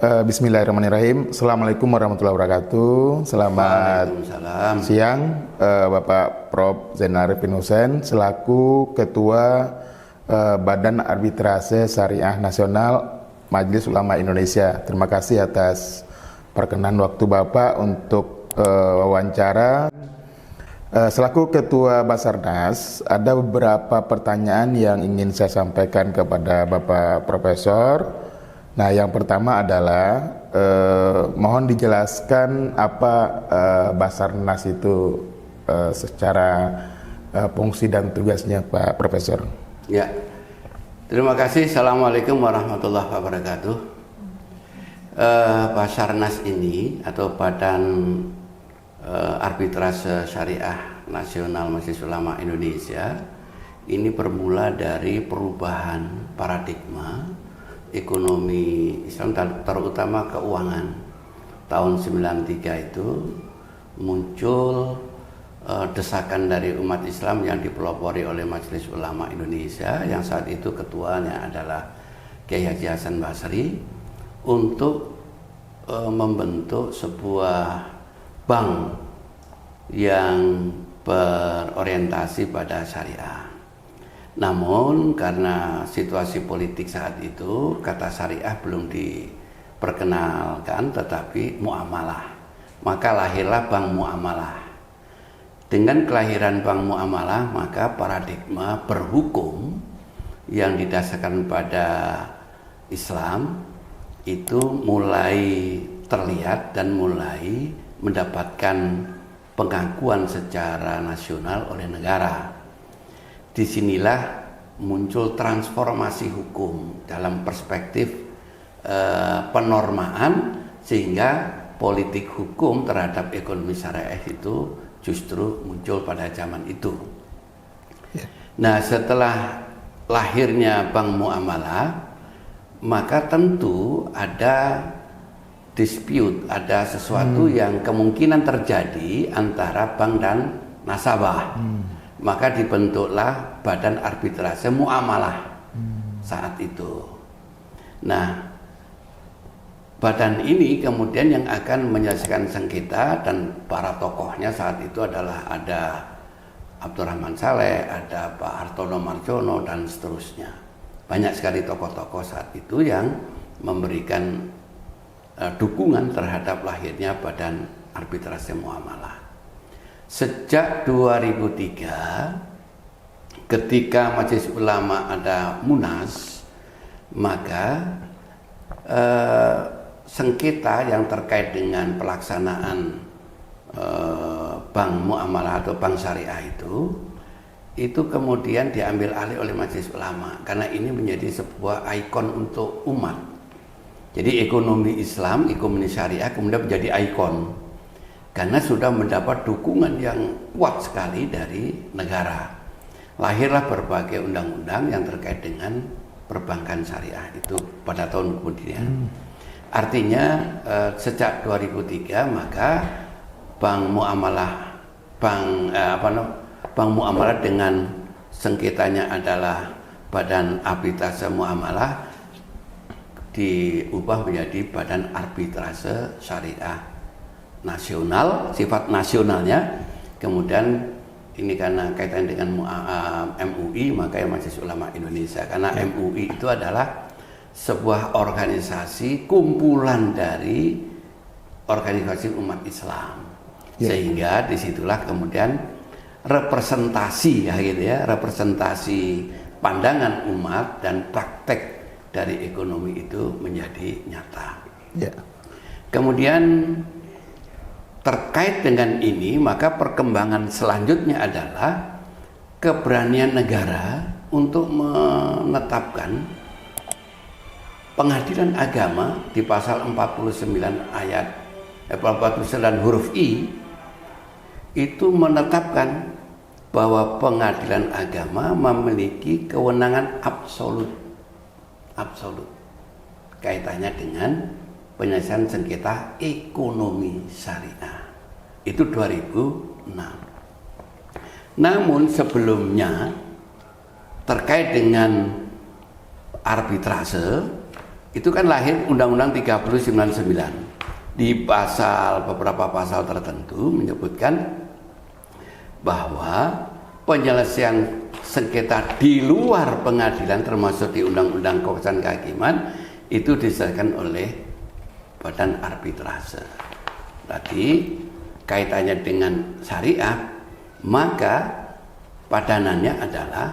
Bismillahirrahmanirrahim. Assalamualaikum warahmatullahi wabarakatuh. Selamat siang, Bapak Prof. Zainal Arifin Hussein selaku Ketua Badan Arbitrase Syariah Nasional Majelis Ulama Indonesia. Terima kasih atas perkenan waktu Bapak untuk wawancara. Selaku Ketua Basarnas, ada beberapa pertanyaan yang ingin saya sampaikan kepada Bapak Profesor. Nah, yang pertama adalah mohon dijelaskan apa Basarnas itu secara fungsi dan tugasnya, Pak Profesor. Ya, terima kasih. Assalamualaikum warahmatullahi wabarakatuh. Basarnas ini atau Badan Arbitrase Syariah Nasional Majelis Ulama Indonesia ini bermula dari perubahan paradigma ekonomi Islam, terutama keuangan. Tahun 93 itu muncul desakan dari umat Islam yang dipelopori oleh Majelis Ulama Indonesia, yang saat itu ketuanya adalah Kiai Haji Hasan Basri, untuk membentuk sebuah bank yang berorientasi pada syariah. Namun karena situasi politik saat itu, kata syariah belum diperkenalkan, tetapi muamalah. Maka lahirlah Bank Muamalah. Dengan kelahiran Bank Muamalah, maka paradigma berhukum yang didasarkan pada Islam itu mulai terlihat dan mulai mendapatkan pengakuan secara nasional oleh negara. Disinilah muncul transformasi hukum dalam perspektif penormaan, sehingga politik hukum terhadap ekonomi syariah itu justru muncul pada zaman itu. Nah, setelah lahirnya Bank Muamalah, maka tentu ada dispute, ada sesuatu yang kemungkinan terjadi antara bank dan nasabah. Maka dibentuklah Badan Arbitrase Muamalah saat itu. Nah, badan ini kemudian yang akan menyelesaikan sengketa, dan para tokohnya saat itu adalah ada Abdurrahman Saleh, ada Pak Hartono Marjono, dan seterusnya. Banyak sekali tokoh-tokoh saat itu yang memberikan dukungan terhadap lahirnya Badan Arbitrase Muamalah. Sejak 2003, ketika Majelis Ulama ada Munas, maka sengketa yang terkait dengan pelaksanaan Bank Muamalah atau Bank Syariah itu kemudian diambil alih oleh Majelis Ulama, karena ini menjadi sebuah ikon untuk umat. Jadi ekonomi Islam, ekonomi syariah kemudian menjadi ikon, karena sudah mendapat dukungan yang kuat sekali dari negara. Lahirlah berbagai undang-undang yang terkait dengan perbankan syariah itu pada tahun kemudian. Artinya sejak 2003 maka Bank Muamalah dengan sengketanya adalah Badan Arbitrase Muamalah diubah menjadi Badan Arbitrase Syariah Nasional, sifat nasionalnya. Kemudian ini karena kaitan dengan MUI, makanya Majelis Ulama Indonesia, karena MUI itu adalah sebuah organisasi kumpulan dari organisasi umat Islam, sehingga disitulah kemudian representasi representasi pandangan umat dan praktek dari ekonomi itu menjadi nyata. Kemudian terkait dengan ini, maka perkembangan selanjutnya adalah keberanian negara untuk menetapkan pengadilan agama di pasal 49 ayat 49 huruf I, itu menetapkan bahwa pengadilan agama memiliki kewenangan absolut kaitannya dengan penyelesaian sengketa ekonomi syariah. Itu 2006. Namun sebelumnya terkait dengan arbitrase, itu kan lahir Undang-Undang 3099. Di beberapa pasal tertentu menyebutkan bahwa penyelesaian sengketa di luar pengadilan termasuk di Undang-Undang Kekuasaan Kehakiman itu diselesaikan oleh badan arbitrase. Tadi kaitannya dengan syariah, maka padanannya adalah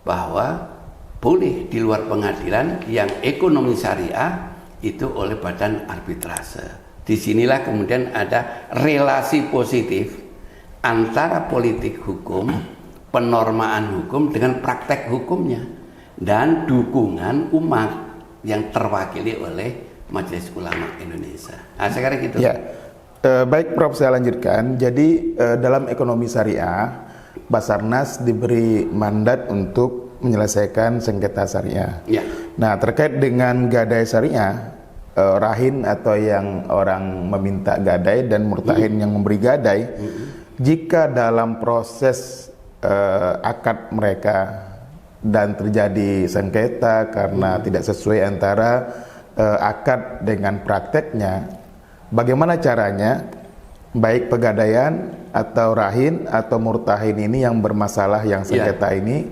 bahwa boleh di luar pengadilan yang ekonomi syariah itu oleh badan arbitrase. Disinilah kemudian ada relasi positif antara politik hukum, penormaan hukum dengan praktek hukumnya, dan dukungan umat yang terwakili oleh Majelis Ulama Indonesia. Nah, sekarang gitu. Ya, baik Prof, saya lanjutkan. Jadi dalam ekonomi syariah, Basarnas diberi mandat untuk menyelesaikan sengketa syariah. Ya. Nah, terkait dengan gadai syariah, rahin atau yang orang meminta gadai dan murtahin yang memberi gadai, jika dalam proses akad mereka dan terjadi sengketa karena tidak sesuai antara akad dengan prakteknya, bagaimana caranya baik pegadaian atau rahin atau murtahin ini yang bermasalah yang sengketa ini,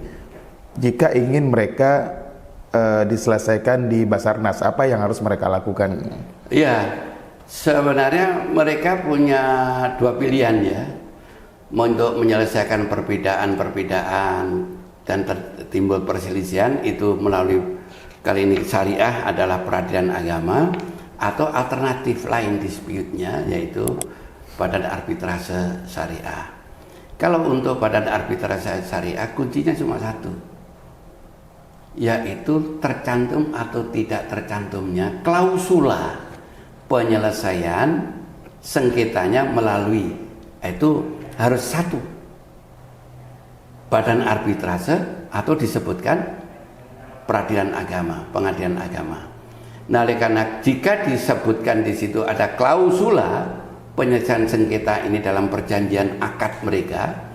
jika ingin mereka diselesaikan di Basarnas, apa yang harus mereka lakukan? Iya, sebenarnya mereka punya dua pilihan ya, untuk menyelesaikan perbedaan-perbedaan dan timbul perselisihan itu melalui, kali ini syariah adalah peradilan agama, atau alternatif lain dispute-nya yaitu badan arbitrase syariah. Kalau untuk badan arbitrase syariah kuncinya cuma satu, yaitu tercantum atau tidak tercantumnya klausula penyelesaian sengketanya melalui, itu harus satu, badan arbitrase atau disebutkan peradilan agama, pengadilan agama. Nah, oleh karena jika disebutkan di situ ada klausula penyelesaian sengketa ini dalam perjanjian akad mereka,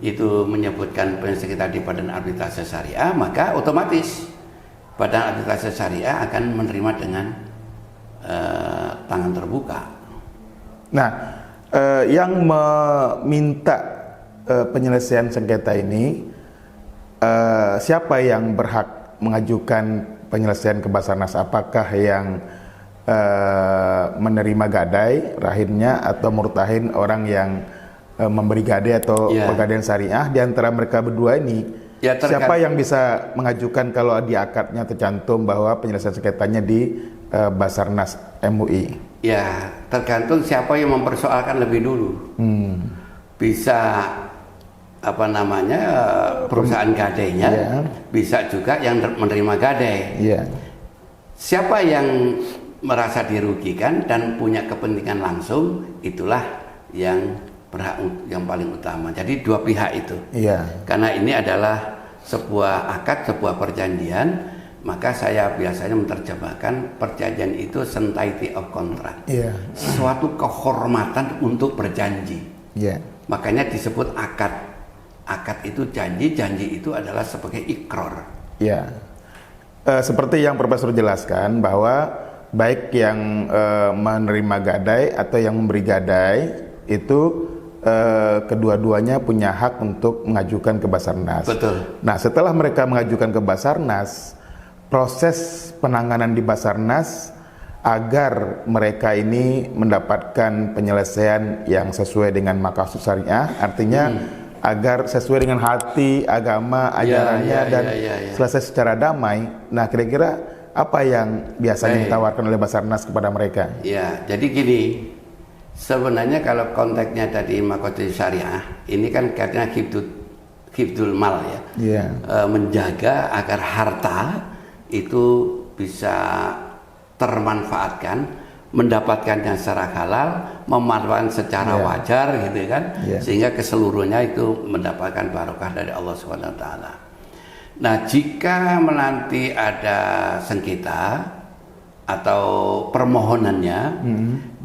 itu menyebutkan penyelesaian sengketa di badan arbitrase syariah, maka otomatis badan arbitrase syariah akan menerima dengan tangan terbuka. Nah, yang meminta penyelesaian sengketa ini, siapa yang berhak mengajukan penyelesaian ke Basarnas? Apakah yang menerima gadai rahinnya atau murtahin orang yang memberi gadai atau pegadaian syariah? Di antara mereka berdua ini, siapa yang bisa mengajukan kalau di akadnya tercantum bahwa penyelesaian sengketanya di Basarnas MUI? Ya, tergantung siapa yang mempersoalkan lebih dulu. Bisa apa namanya, perusahaan gadainya, bisa juga yang menerima gadai. Siapa yang merasa dirugikan dan punya kepentingan langsung, itulah yang berhak yang paling utama. Jadi dua pihak itu. Karena ini adalah sebuah akad, sebuah perjanjian, maka saya biasanya menerjemahkan perjanjian itu sanctity of contract. Suatu kehormatan untuk berjanji. Makanya disebut akad. Akad itu janji, janji itu adalah sebagai ikrar. Seperti yang Profesor jelaskan bahwa baik yang menerima gadai atau yang memberi gadai itu kedua-duanya punya hak untuk mengajukan ke Basarnas. Betul. Nah, setelah mereka mengajukan ke Basarnas, proses penanganan di Basarnas agar mereka ini mendapatkan penyelesaian yang sesuai dengan maqasid syariah, artinya agar sesuai dengan hati, agama, ajarannya dan selesai secara damai. Nah, kira-kira apa yang biasanya ditawarkan oleh Basarnas kepada mereka? Ya, jadi gini, sebenarnya kalau konteksnya tadi maqasid syariah, ini kan katanya hifdzul mal ya, menjaga agar harta itu bisa termanfaatkan, mendapatkannya secara halal, memanfaatkan secara wajar gitu kan, sehingga keseluruhnya itu mendapatkan barokah dari Allah Subhanahu wa taala. Nah, jika nanti ada sengketa atau permohonannya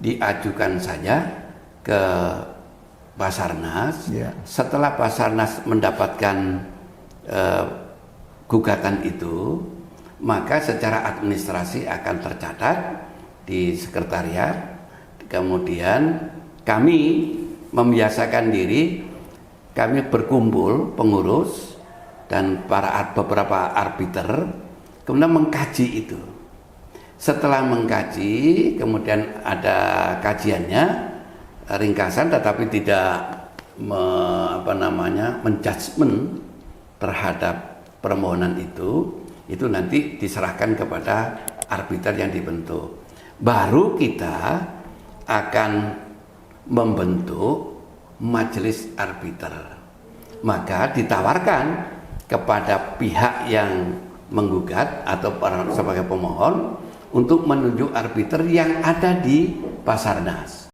diajukan saja ke Basarnas, setelah Basarnas mendapatkan gugatan itu, maka secara administrasi akan tercatat di sekretariat. Kemudian kami membiasakan diri, kami berkumpul pengurus dan beberapa arbiter, kemudian mengkaji itu. Setelah mengkaji, kemudian ada kajiannya, ringkasan, tetapi tidak menjudgment terhadap permohonan itu nanti diserahkan kepada arbiter yang dibentuk. Baru kita akan membentuk majelis arbiter. Maka ditawarkan kepada pihak yang menggugat atau sebagai pemohon untuk menunjuk arbiter yang ada di Basarnas.